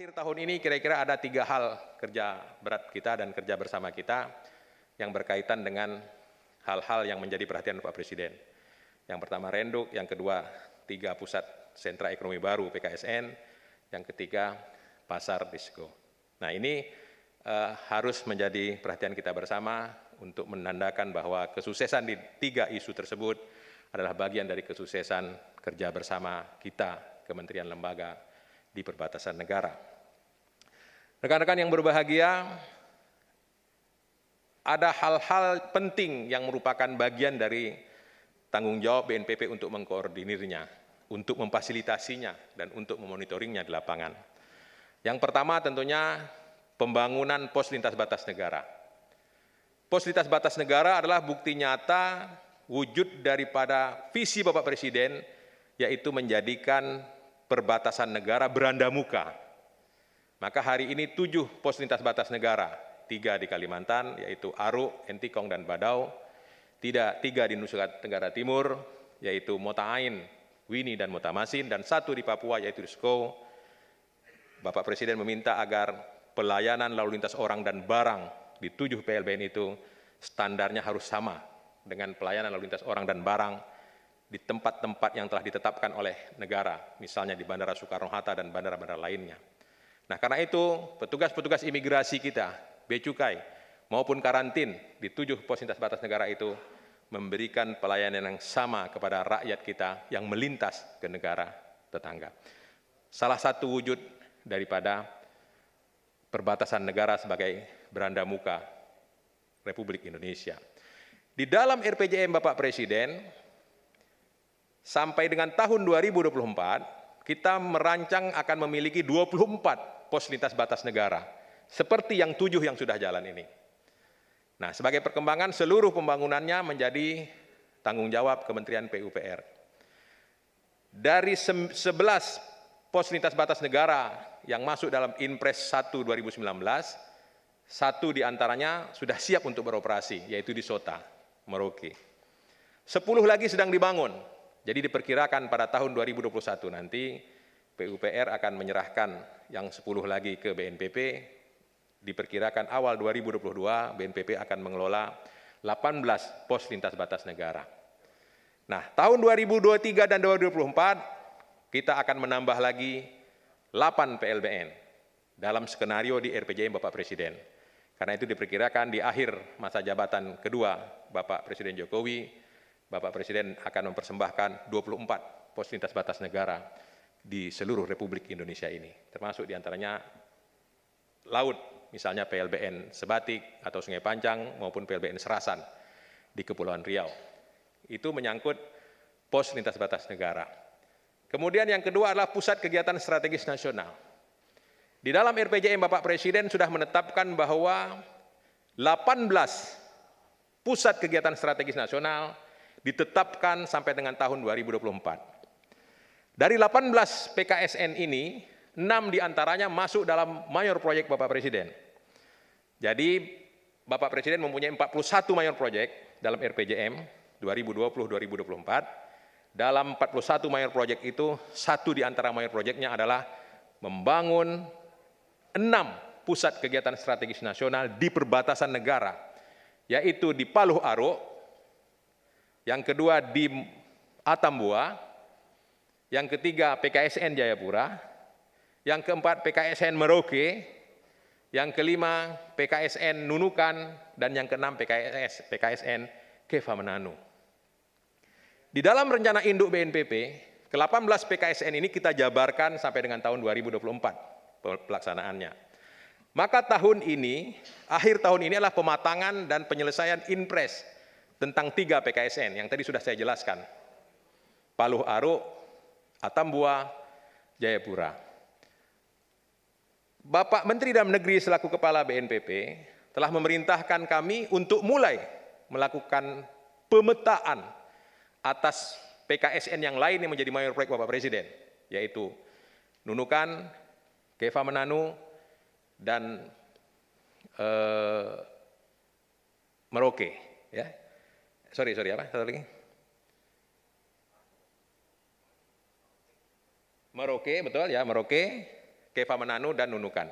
akhir tahun ini kira-kira ada 3 hal kerja berat kita dan kerja bersama kita yang berkaitan dengan hal-hal yang menjadi perhatian Pak Presiden. Yang pertama Renduk, yang kedua 3 pusat sentra ekonomi baru PKSN, yang ketiga pasar disko. Nah ini harus menjadi perhatian kita bersama untuk menandakan bahwa kesuksesan di 3 isu tersebut adalah bagian dari kesuksesan kerja bersama kita, kementerian lembaga di perbatasan negara. Rekan-rekan yang berbahagia, ada hal-hal penting yang merupakan bagian dari tanggung jawab BNPP untuk mengkoordinirnya, untuk memfasilitasinya, dan untuk memonitoringnya di lapangan. Yang pertama tentunya pembangunan pos lintas batas negara. Pos lintas batas negara adalah bukti nyata wujud daripada visi Bapak Presiden, yaitu menjadikan perbatasan negara beranda muka. Maka hari ini 7 pos lintas batas negara, 3 di Kalimantan, yaitu Aruk, Entikong, dan Badau, 3 di Nusa Tenggara Timur, yaitu Mota Ain, Wini, dan Mota Masin, dan 1 di Papua, yaitu Disko. Bapak Presiden meminta agar pelayanan lalu lintas orang dan barang di 7 PLBN itu standarnya harus sama dengan pelayanan lalu lintas orang dan barang di tempat-tempat yang telah ditetapkan oleh negara, misalnya di Bandara Soekarno-Hatta dan bandara-bandara lainnya. Nah, karena itu petugas-petugas imigrasi kita, Bea Cukai maupun karantin di 7 pos lintas batas negara itu memberikan pelayanan yang sama kepada rakyat kita yang melintas ke negara tetangga. Salah satu wujud daripada perbatasan negara sebagai beranda muka Republik Indonesia. Di dalam RPJM Bapak Presiden, sampai dengan tahun 2024, kita merancang akan memiliki 24 pos lintas batas negara, seperti yang 7 yang sudah jalan ini. Nah, sebagai perkembangan, seluruh pembangunannya menjadi tanggung jawab Kementerian PUPR. Dari 11 pos lintas batas negara yang masuk dalam Inpres 1 2019, 1 diantaranya sudah siap untuk beroperasi, yaitu di Sota, Merauke. 10 lagi sedang dibangun. Jadi diperkirakan pada tahun 2021 nanti PUPR akan menyerahkan yang 10 lagi ke BNPP. Diperkirakan awal 2022 BNPP akan mengelola 18 pos lintas batas negara. Nah, tahun 2023 dan 2024 kita akan menambah lagi 8 PLBN dalam skenario di RPJM Bapak Presiden. Karena itu diperkirakan di akhir masa jabatan kedua Bapak Presiden Jokowi, Bapak Presiden akan mempersembahkan 24 pos lintas batas negara di seluruh Republik Indonesia ini, termasuk diantaranya laut, misalnya PLBN Sebatik atau Sungai Panjang maupun PLBN Serasan di Kepulauan Riau. Itu menyangkut pos lintas batas negara. Kemudian yang kedua adalah pusat kegiatan strategis nasional. Di dalam RPJM Bapak Presiden sudah menetapkan bahwa 18 pusat kegiatan strategis nasional ditetapkan sampai dengan tahun 2024. Dari 18 PKSN ini, 6 diantaranya masuk dalam mayor proyek Bapak Presiden. Jadi, Bapak Presiden mempunyai 41 mayor proyek dalam RPJM 2020-2024. Dalam 41 mayor proyek itu, 1 di antara mayor proyeknya adalah membangun 6 pusat kegiatan strategis nasional di perbatasan negara, yaitu di Paluh Aruk, yang kedua di Atambua, yang ketiga PKSN Jayapura, yang keempat PKSN Merauke, yang kelima PKSN Nunukan, dan yang keenam PKSN Kefamenanu. Di dalam rencana induk BNPP, ke-18 PKSN ini kita jabarkan sampai dengan tahun 2024 pelaksanaannya. Maka tahun ini, akhir tahun ini adalah pematangan dan penyelesaian Inpres tentang 3 PKSN yang tadi sudah saya jelaskan. Paluh Aruk, Atambua, Jayapura. Bapak Menteri Dalam Negeri selaku Kepala BNPP telah memerintahkan kami untuk mulai melakukan pemetaan atas PKSN yang lain yang menjadi mayor proyek Bapak Presiden, yaitu Nunukan, Kefamenanu, dan Merauke. Ya. Sorry, apa? Satu lagi. Merauke, betul ya, Merauke. Keva Mananu dan Nunukan.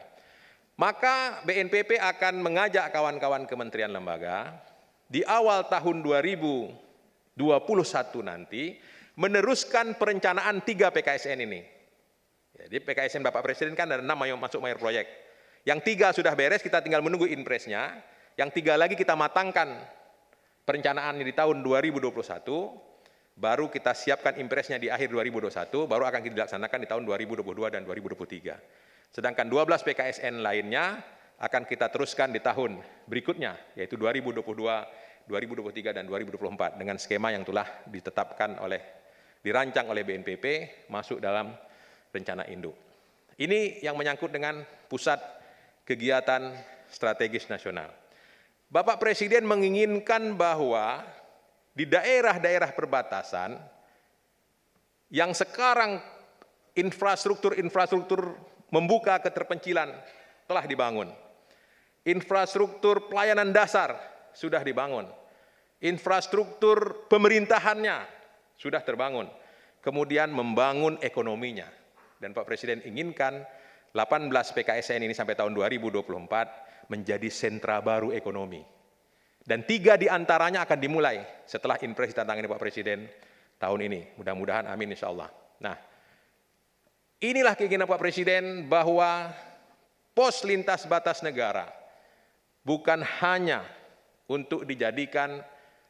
Maka BNPB akan mengajak kawan-kawan kementerian lembaga di awal tahun 2021 nanti meneruskan perencanaan 3 PKSN ini. Jadi PKSN Bapak Presiden kan ada 6 masuk mayor proyek. Yang 3 sudah beres, kita tinggal menunggu impresnya. Yang 3 lagi kita matangkan perencanaannya di tahun 2021, baru kita siapkan impresnya di akhir 2021, baru akan dilaksanakan di tahun 2022 dan 2023. Sedangkan 12 PKSN lainnya akan kita teruskan di tahun berikutnya, yaitu 2022, 2023, dan 2024 dengan skema yang telah dirancang oleh BNPB masuk dalam rencana induk. Ini yang menyangkut dengan pusat kegiatan strategis nasional. Bapak Presiden menginginkan bahwa di daerah-daerah perbatasan yang sekarang infrastruktur membuka keterpencilan telah dibangun. Infrastruktur pelayanan dasar sudah dibangun. Infrastruktur pemerintahannya sudah terbangun. Kemudian membangun ekonominya. Dan Pak Presiden inginkan 18 PKSN ini sampai tahun 2024 menjadi sentra baru ekonomi. Dan 3 diantaranya akan dimulai setelah impres ditantangani Pak Presiden tahun ini. Mudah-mudahan amin insya Allah. Nah, inilah keinginan Pak Presiden bahwa pos lintas batas negara bukan hanya untuk dijadikan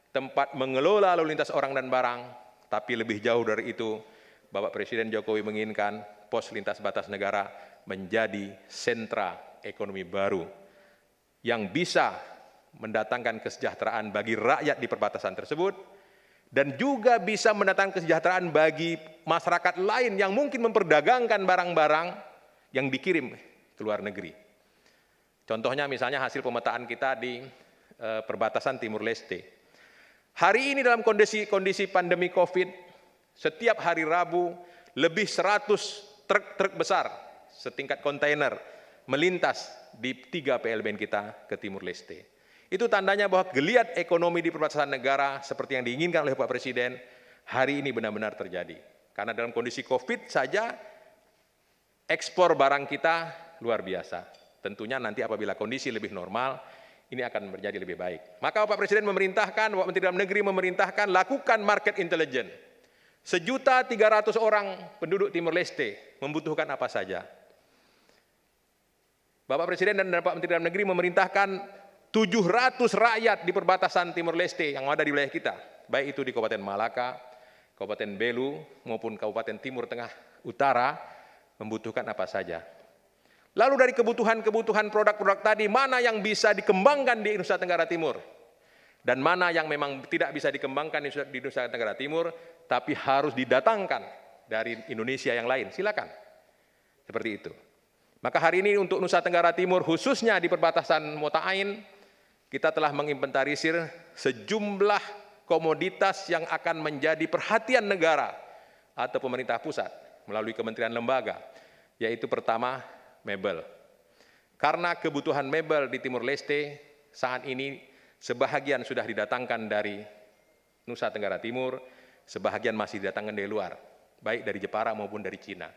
tempat mengelola lalu lintas orang dan barang, tapi lebih jauh dari itu, Bapak Presiden Jokowi menginginkan pos lintas batas negara menjadi sentra ekonomi baru yang bisa mendatangkan kesejahteraan bagi rakyat di perbatasan tersebut, dan juga bisa mendatangkan kesejahteraan bagi masyarakat lain yang mungkin memperdagangkan barang-barang yang dikirim ke luar negeri. Contohnya misalnya hasil pemetaan kita di perbatasan Timur Leste. Hari ini dalam kondisi pandemi COVID, setiap hari Rabu lebih 100 truk besar setingkat kontainer melintas di 3 PLBN kita ke Timur Leste. Itu tandanya bahwa geliat ekonomi di perbatasan negara seperti yang diinginkan oleh Pak Presiden hari ini benar-benar terjadi. Karena dalam kondisi COVID saja ekspor barang kita luar biasa. Tentunya nanti apabila kondisi lebih normal, ini akan menjadi lebih baik. Maka Pak Presiden memerintahkan, Bapak Menteri Dalam Negeri memerintahkan lakukan market intelligence. 1.300.000 orang penduduk Timur Leste membutuhkan apa saja. Bapak Presiden dan Bapak Menteri Dalam Negeri memerintahkan 700 rakyat di perbatasan Timur Leste yang ada di wilayah kita, baik itu di Kabupaten Malaka, Kabupaten Belu, maupun Kabupaten Timur Tengah Utara, membutuhkan apa saja. Lalu dari kebutuhan-kebutuhan produk-produk tadi, mana yang bisa dikembangkan di Nusa Tenggara Timur, dan mana yang memang tidak bisa dikembangkan di Nusa Tenggara Timur, tapi harus didatangkan dari Indonesia yang lain, silakan. Seperti itu. Maka hari ini untuk Nusa Tenggara Timur, khususnya di perbatasan Mota Ain, kita telah menginventarisir sejumlah komoditas yang akan menjadi perhatian negara atau pemerintah pusat melalui kementerian lembaga, yaitu pertama, mebel. Karena kebutuhan mebel di Timur Leste saat ini sebahagian sudah didatangkan dari Nusa Tenggara Timur, sebahagian masih didatangkan dari luar, baik dari Jepara maupun dari Cina.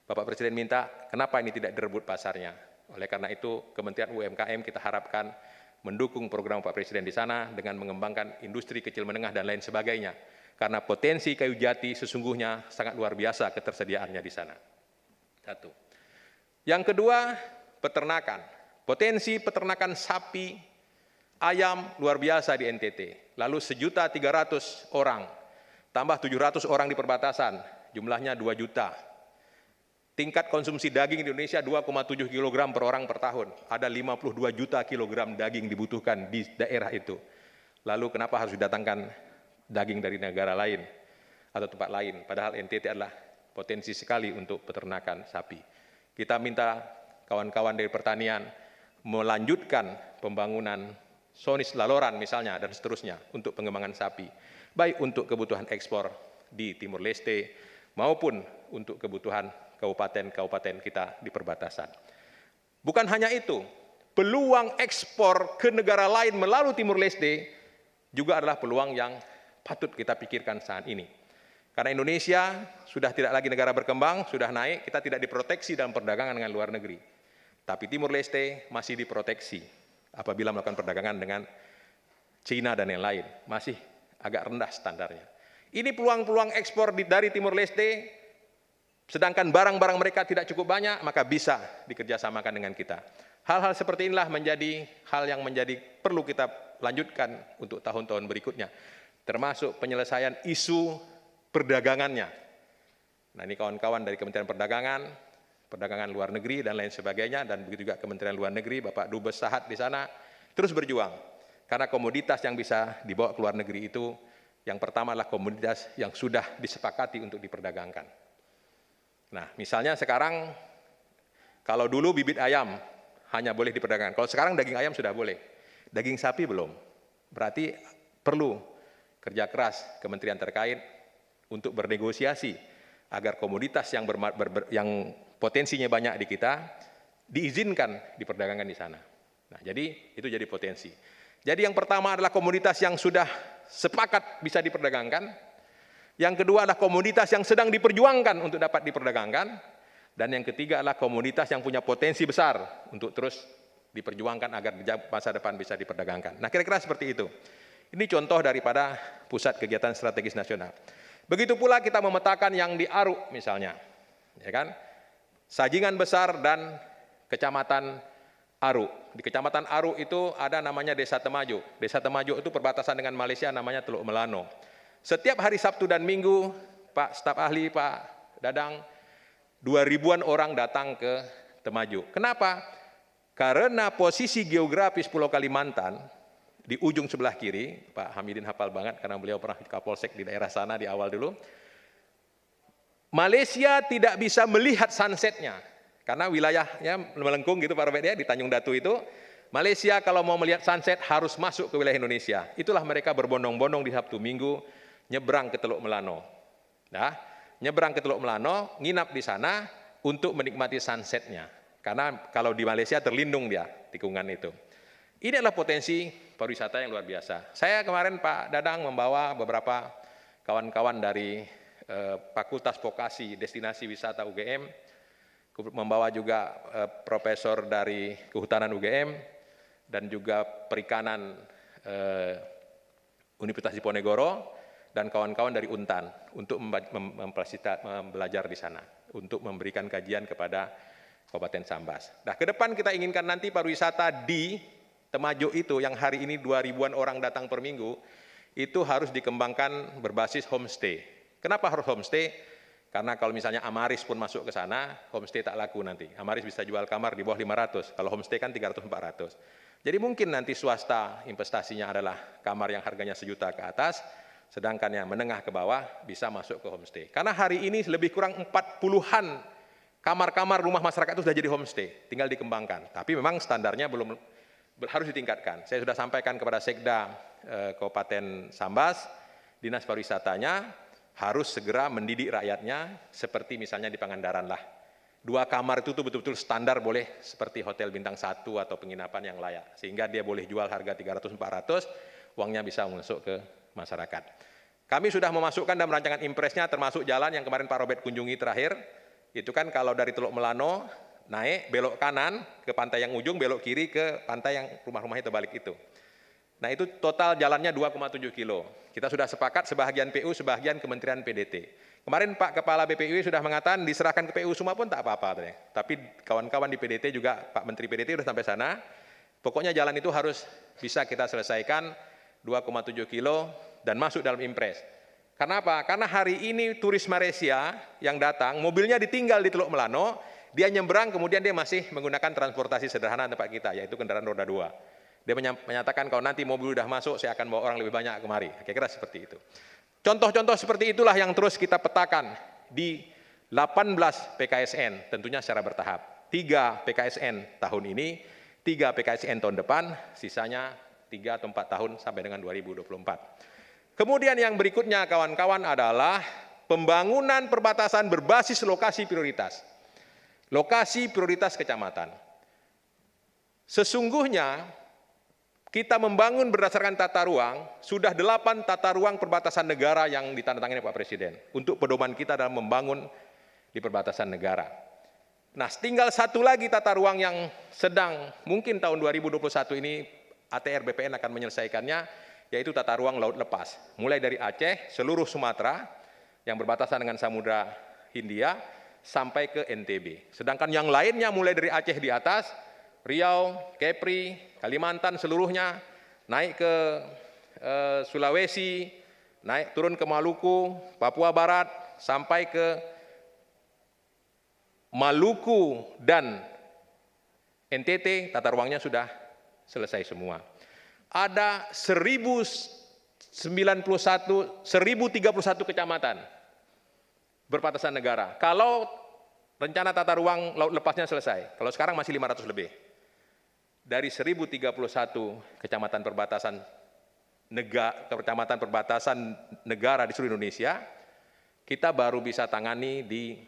Bapak Presiden minta, kenapa ini tidak direbut pasarnya? Oleh karena itu, Kementerian UMKM kita harapkan mendukung program Pak Presiden di sana dengan mengembangkan industri kecil menengah dan lain sebagainya. Karena potensi kayu jati sesungguhnya sangat luar biasa ketersediaannya di sana. Satu. Yang kedua, peternakan. Potensi peternakan sapi, ayam luar biasa di NTT. Lalu 1.300.000 orang, tambah 700 orang di perbatasan, jumlahnya 2 juta. Tingkat konsumsi daging di Indonesia 2,7 kg per orang per tahun. Ada 52 juta kilogram daging dibutuhkan di daerah itu. Lalu kenapa harus didatangkan daging dari negara lain atau tempat lain? Padahal NTT adalah potensi sekali untuk peternakan sapi. Kita minta kawan-kawan dari pertanian melanjutkan pembangunan Sonis Laloran misalnya dan seterusnya untuk pengembangan sapi. Baik untuk kebutuhan ekspor di Timur Leste maupun untuk kebutuhan kabupaten-kabupaten kita di perbatasan. Bukan hanya itu, peluang ekspor ke negara lain melalui Timur Leste juga adalah peluang yang patut kita pikirkan saat ini. Karena Indonesia sudah tidak lagi negara berkembang, sudah naik, kita tidak diproteksi dalam perdagangan dengan luar negeri. Tapi Timur Leste masih diproteksi apabila melakukan perdagangan dengan Cina dan yang lain. Masih agak rendah standarnya. Ini peluang-peluang ekspor dari Timur Leste, sedangkan barang-barang mereka tidak cukup banyak, maka bisa dikerjasamakan dengan kita. Hal-hal seperti inilah menjadi hal yang perlu kita lanjutkan untuk tahun-tahun berikutnya. Termasuk penyelesaian isu perdagangannya. Nah, ini kawan-kawan dari Kementerian Perdagangan luar negeri dan lain sebagainya, dan begitu juga Kementerian Luar Negeri, Bapak Dubes Sahat di sana, terus berjuang. Karena komoditas yang bisa dibawa ke luar negeri itu, yang pertama adalah komoditas yang sudah disepakati untuk diperdagangkan. Nah, misalnya sekarang, kalau dulu bibit ayam hanya boleh diperdagangkan, kalau sekarang daging ayam sudah boleh, daging sapi belum. Berarti perlu kerja keras kementerian terkait untuk bernegosiasi agar komoditas yang potensinya banyak di kita diizinkan diperdagangkan di sana. Nah, jadi itu jadi potensi. Jadi yang pertama adalah komoditas yang sudah sepakat bisa diperdagangkan. Yang kedua adalah komoditas yang sedang diperjuangkan untuk dapat diperdagangkan. Dan yang ketiga adalah komoditas yang punya potensi besar untuk terus diperjuangkan agar di masa depan bisa diperdagangkan. Nah, kira-kira seperti itu. Ini contoh daripada Pusat Kegiatan Strategis Nasional. Begitu pula kita memetakan yang di Aruk misalnya, ya kan? Sajingan Besar dan Kecamatan Aruk. Di Kecamatan Aruk itu ada namanya Desa Temajuk. Desa Temajuk itu perbatasan dengan Malaysia, namanya Teluk Melano. Setiap hari Sabtu dan Minggu, Pak staf ahli, Pak Dadang, 2.000-an orang datang ke Temajuk. Kenapa? Karena posisi geografis Pulau Kalimantan, di ujung sebelah kiri, Pak Hamidin hafal banget karena beliau pernah Kapolsek di daerah sana di awal dulu. Malaysia tidak bisa melihat sunsetnya karena wilayahnya melengkung gitu Pak Robert ya, di Tanjung Datu itu. Malaysia kalau mau melihat sunset harus masuk ke wilayah Indonesia. Itulah mereka berbondong-bondong di Sabtu Minggu nyebrang ke Teluk Melano. Nah, nyebrang ke Teluk Melano, nginap di sana untuk menikmati sunsetnya. Karena kalau di Malaysia terlindung dia tikungan itu. Ini adalah potensi pariwisata yang luar biasa. Saya kemarin Pak Dadang membawa beberapa kawan-kawan dari Fakultas Vokasi Destinasi Wisata UGM, membawa juga profesor dari Kehutanan UGM, dan juga Perikanan Universitas Diponegoro, dan kawan-kawan dari Untan untuk belajar di sana, untuk memberikan kajian kepada Kabupaten Sambas. Nah, ke depan kita inginkan nanti pariwisata di Temajuk itu yang hari ini 2.000-an orang datang per minggu, itu harus dikembangkan berbasis homestay. Kenapa harus homestay? Karena kalau misalnya Amaris pun masuk ke sana, homestay tak laku nanti. Amaris bisa jual kamar di bawah 500, kalau homestay kan 300-400. Jadi mungkin nanti swasta investasinya adalah kamar yang harganya 1 juta ke atas, sedangkan yang menengah ke bawah bisa masuk ke homestay. Karena hari ini lebih kurang 40-an kamar-kamar rumah masyarakat itu sudah jadi homestay, tinggal dikembangkan. Tapi memang standarnya harus ditingkatkan. Saya sudah sampaikan kepada Sekda Kabupaten Sambas, Dinas Pariwisatanya harus segera mendidik rakyatnya seperti misalnya di Pangandaran lah. 2 kamar itu betul-betul standar boleh seperti hotel bintang 1 atau penginapan yang layak. Sehingga dia boleh jual harga 300-400, uangnya bisa masuk ke masyarakat. Kami sudah memasukkan dalam rancangan impresnya termasuk jalan yang kemarin Pak Robert kunjungi terakhir. Itu kan kalau dari Teluk Melano, naik, belok kanan ke pantai yang ujung, belok kiri ke pantai yang rumah-rumahnya terbalik itu. Nah, itu total jalannya 2,7 kilo. Kita sudah sepakat sebahagian PU, sebahagian Kementerian PDT. Kemarin Pak Kepala BPUI sudah mengatakan diserahkan ke PU semua pun tak apa-apa. Tapi kawan-kawan di PDT juga, Pak Menteri PDT sudah sampai sana. Pokoknya jalan itu harus bisa kita selesaikan 2,7 kilo dan masuk dalam impres. Karena apa? Karena hari ini turis Malaysia yang datang, mobilnya ditinggal di Teluk Melano, dia nyebrang, kemudian dia masih menggunakan transportasi sederhana tempat kita, yaitu kendaraan roda 2. Dia menyatakan kalau nanti mobil sudah masuk, saya akan bawa orang lebih banyak kemari. Kira-kira seperti itu. Contoh-contoh seperti itulah yang terus kita petakan di 18 PKSN, tentunya secara bertahap. 3 PKSN tahun ini, 3 PKSN tahun depan, sisanya 3 atau 4 tahun sampai dengan 2024. Kemudian yang berikutnya kawan-kawan adalah pembangunan perbatasan berbasis lokasi prioritas. Lokasi prioritas kecamatan. Sesungguhnya kita membangun berdasarkan tata ruang, sudah 8 tata ruang perbatasan negara yang ditandatangani Pak Presiden untuk pedoman kita dalam membangun di perbatasan negara. Nah, tinggal satu lagi tata ruang yang sedang mungkin tahun 2021 ini ATR BPN akan menyelesaikannya, yaitu tata ruang laut lepas. Mulai dari Aceh, seluruh Sumatera yang berbatasan dengan Samudra Hindia, sampai ke NTB. Sedangkan yang lainnya mulai dari Aceh di atas, Riau, Kepri, Kalimantan seluruhnya, naik ke Sulawesi, naik turun ke Maluku, Papua Barat, sampai ke Maluku dan NTT, tata ruangnya sudah selesai semua. Ada 1031 kecamatan berbatasan negara. Kalau rencana tata ruang laut lepasnya selesai, kalau sekarang masih 500 lebih. Dari 1031 kecamatan perbatasan negara di seluruh Indonesia, kita baru bisa tangani di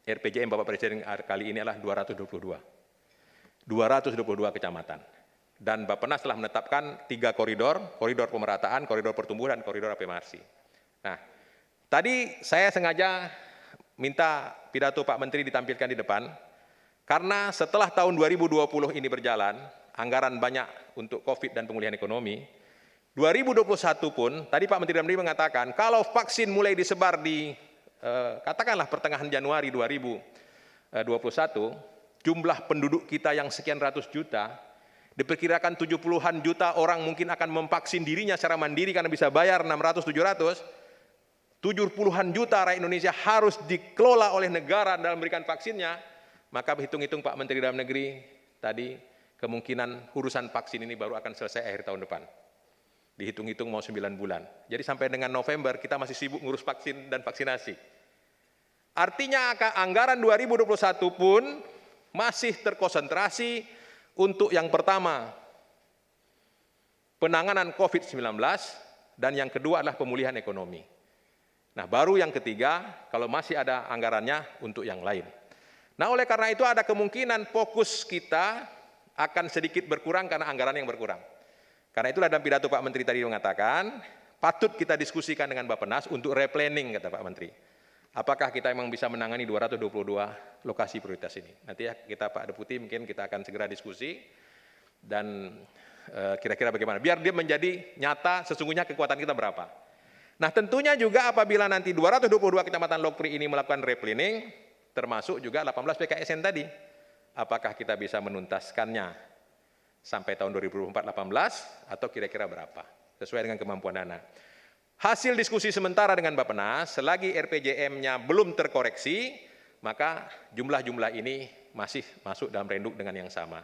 RPJM Bapak Presiden kali ini adalah 222 kecamatan. Dan Bappenas telah menetapkan 3 koridor pemerataan, koridor pertumbuhan, dan koridor APMRC. Nah, tadi saya sengaja minta pidato Pak Menteri ditampilkan di depan, karena setelah tahun 2020 ini berjalan, anggaran banyak untuk COVID dan pemulihan ekonomi, 2021 pun, tadi Pak Menteri Dalam Negeri mengatakan, kalau vaksin mulai disebar di, katakanlah pertengahan Januari 2021, jumlah penduduk kita yang sekian ratus juta, diperkirakan 70-an juta orang mungkin akan memvaksin dirinya secara mandiri karena bisa bayar 600-700, 70-an juta rakyat Indonesia harus dikelola oleh negara dalam memberikan vaksinnya, maka hitung-hitung Pak Menteri Dalam Negeri tadi, kemungkinan urusan vaksin ini baru akan selesai akhir tahun depan. Dihitung-hitung mau 9 bulan. Jadi sampai dengan November kita masih sibuk ngurus vaksin dan vaksinasi. Artinya anggaran 2021 pun masih terkonsentrasi untuk yang pertama, penanganan COVID-19, dan yang kedua adalah pemulihan ekonomi. Nah, baru yang ketiga, kalau masih ada anggarannya untuk yang lain. Nah, oleh karena itu ada kemungkinan fokus kita akan sedikit berkurang karena anggaran yang berkurang. Karena itulah dalam pidato Pak Menteri tadi mengatakan, patut kita diskusikan dengan Bappenas untuk replanning, kata Pak Menteri. Apakah kita memang bisa menangani 222 lokasi prioritas ini? Nanti ya kita Pak Deputi mungkin kita akan segera diskusi dan kira-kira bagaimana. Biar dia menjadi nyata sesungguhnya kekuatan kita berapa. Nah, tentunya juga apabila nanti 222 kecamatan Lokpri ini melakukan replanning, termasuk juga 18 PKSN tadi. Apakah kita bisa menuntaskannya sampai tahun 2018 atau kira-kira berapa? Sesuai dengan kemampuan dana. Hasil diskusi sementara dengan Bappenas, selagi RPJM-nya belum terkoreksi, maka jumlah-jumlah ini masih masuk dalam renduk dengan yang sama.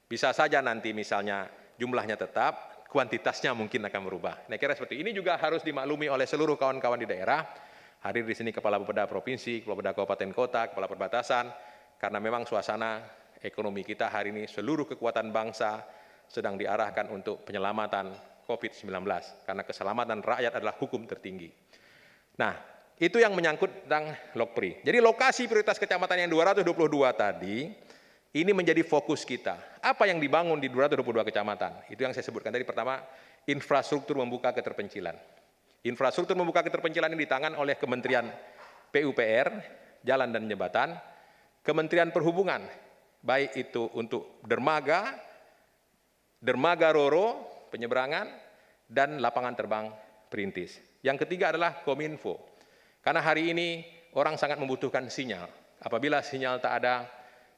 Bisa saja nanti misalnya jumlahnya tetap, kuantitasnya mungkin akan berubah. Nah, kira seperti ini juga harus dimaklumi oleh seluruh kawan-kawan di daerah. Hadir di sini Kepala Bapeda Provinsi, Kepala Bapeda Kabupaten Kota, Kepala Perbatasan, karena memang suasana ekonomi kita hari ini seluruh kekuatan bangsa sedang diarahkan untuk penyelamatan COVID-19, karena keselamatan rakyat adalah hukum tertinggi. Nah, itu yang menyangkut tentang Lokpri. Jadi lokasi prioritas kecamatan yang 222 tadi, ini menjadi fokus kita. Apa yang dibangun di 222 kecamatan? Itu yang saya sebutkan tadi. Pertama, infrastruktur membuka keterpencilan. Infrastruktur membuka keterpencilan ini di tangan oleh Kementerian PUPR, Jalan dan Jembatan, Kementerian Perhubungan, baik itu untuk dermaga Roro, penyeberangan, dan lapangan terbang perintis. Yang ketiga adalah Kominfo. Karena hari ini orang sangat membutuhkan sinyal. Apabila sinyal tak ada,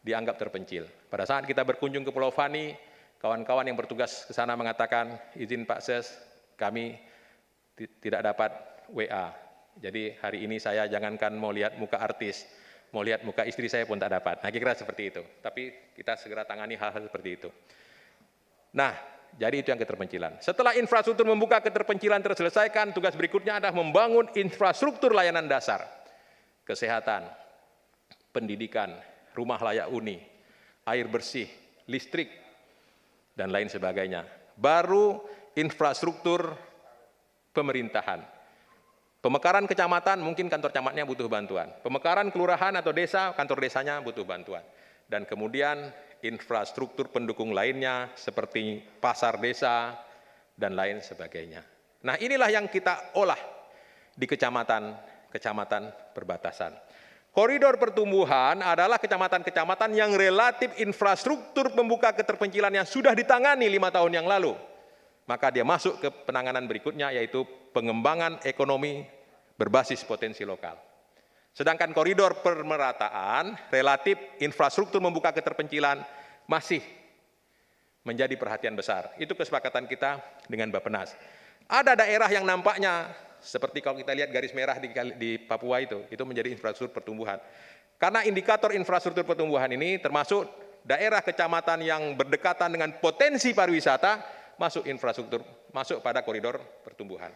dianggap terpencil. Pada saat kita berkunjung ke Pulau Fani, kawan-kawan yang bertugas ke sana mengatakan, izin Pak Ses, kami tidak dapat WA. Jadi hari ini saya jangankan mau lihat muka artis, mau lihat muka istri saya pun tak dapat. Nah, kira-kira seperti itu. Tapi kita segera tangani hal-hal seperti itu. Nah, jadi itu yang keterpencilan. Setelah infrastruktur membuka keterpencilan terselesaikan, tugas berikutnya adalah membangun infrastruktur layanan dasar. Kesehatan, pendidikan, rumah layak huni, air bersih, listrik, dan lain sebagainya. Baru infrastruktur pemerintahan. Pemekaran kecamatan, mungkin kantor camatnya butuh bantuan. Pemekaran kelurahan atau desa, kantor desanya butuh bantuan. Dan kemudian infrastruktur pendukung lainnya seperti pasar desa, dan lain sebagainya. Nah, inilah yang kita olah di kecamatan perbatasan. Koridor pertumbuhan adalah kecamatan-kecamatan yang relatif infrastruktur pembuka keterpencilan yang sudah ditangani 5 tahun yang lalu. Maka dia masuk ke penanganan berikutnya, yaitu pengembangan ekonomi berbasis potensi lokal. Sedangkan koridor pemerataan relatif infrastruktur membuka keterpencilan masih menjadi perhatian besar. Itu kesepakatan kita dengan Bappenas. Ada daerah yang nampaknya seperti kalau kita lihat garis merah di Papua itu menjadi infrastruktur pertumbuhan. Karena indikator infrastruktur pertumbuhan ini termasuk daerah kecamatan yang berdekatan dengan potensi pariwisata masuk infrastruktur, masuk pada koridor pertumbuhan.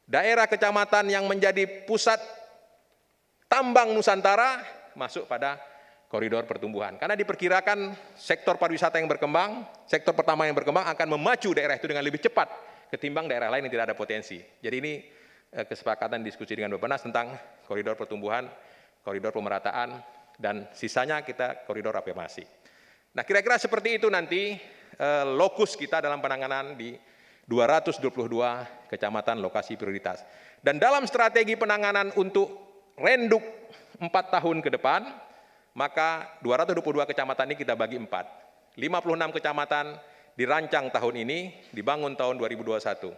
Daerah kecamatan yang menjadi pusat tambang Nusantara masuk pada koridor pertumbuhan. Karena diperkirakan sektor pariwisata yang berkembang, sektor pertama yang berkembang akan memacu daerah itu dengan lebih cepat ketimbang daerah lain yang tidak ada potensi. Jadi ini kesepakatan diskusi dengan Bappenas tentang koridor pertumbuhan, koridor pemerataan, dan sisanya kita koridor afirmasi. Nah, kira-kira seperti itu nanti lokus kita dalam penanganan di 222 kecamatan lokasi prioritas. Dan dalam strategi penanganan untuk renduk 4 tahun ke depan, maka 222 kecamatan ini kita bagi 4. 56 kecamatan dirancang tahun ini, dibangun tahun 2021.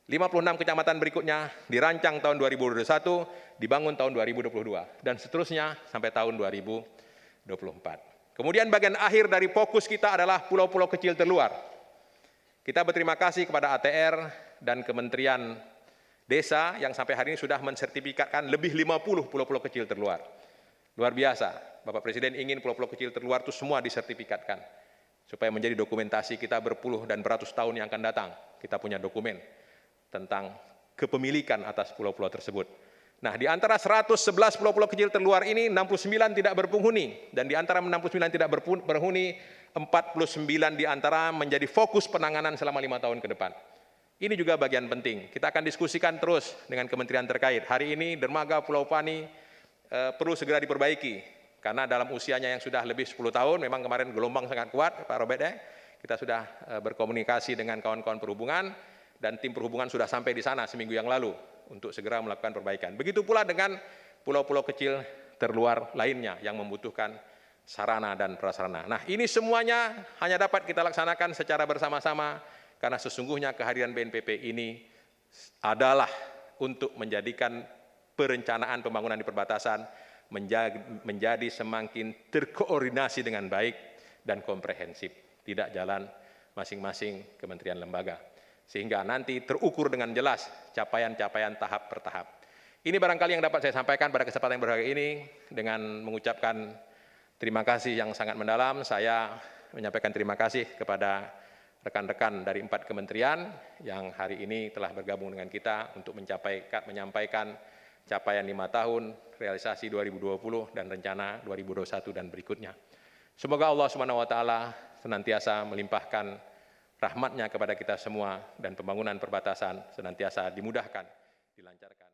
56 kecamatan berikutnya dirancang tahun 2021, dibangun tahun 2022. Dan seterusnya sampai tahun 2024. Kemudian bagian akhir dari fokus kita adalah pulau-pulau kecil terluar. Kita berterima kasih kepada ATR dan Kementerian Desa yang sampai hari ini sudah mensertifikatkan lebih 50 pulau-pulau kecil terluar. Luar biasa, Bapak Presiden ingin pulau-pulau kecil terluar itu semua disertifikatkan. Supaya menjadi dokumentasi kita berpuluh dan beratus tahun yang akan datang. Kita punya dokumen tentang kepemilikan atas pulau-pulau tersebut. Nah, di antara 111 pulau-pulau kecil terluar ini, 69 tidak berpenghuni. Dan di antara 69 tidak berpenghuni, 49 di antara menjadi fokus penanganan selama 5 tahun ke depan. Ini juga bagian penting. Kita akan diskusikan terus dengan kementerian terkait. Hari ini dermaga Pulau Pani perlu segera diperbaiki. Karena dalam usianya yang sudah lebih 10 tahun, memang kemarin gelombang sangat kuat, Pak Robert ya. Kita sudah berkomunikasi dengan kawan-kawan perhubungan, dan tim perhubungan sudah sampai di sana seminggu yang lalu untuk segera melakukan perbaikan. Begitu pula dengan pulau-pulau kecil terluar lainnya yang membutuhkan sarana dan prasarana. Nah, ini semuanya hanya dapat kita laksanakan secara bersama-sama, karena sesungguhnya kehadiran BNPB ini adalah untuk menjadikan perencanaan pembangunan di perbatasan menjadi semakin terkoordinasi dengan baik dan komprehensif, tidak jalan masing-masing kementerian lembaga. Sehingga nanti terukur dengan jelas capaian-capaian tahap per tahap. Ini barangkali yang dapat saya sampaikan pada kesempatan yang berharga ini. Dengan mengucapkan terima kasih yang sangat mendalam, saya menyampaikan terima kasih kepada rekan-rekan dari 4 kementerian yang hari ini telah bergabung dengan kita untuk menyampaikan capaian 5 tahun, realisasi 2020 dan rencana 2021 dan berikutnya. Semoga Allah SWT senantiasa melimpahkan rahmat-Nya kepada kita semua dan pembangunan perbatasan senantiasa dimudahkan, dilancarkan.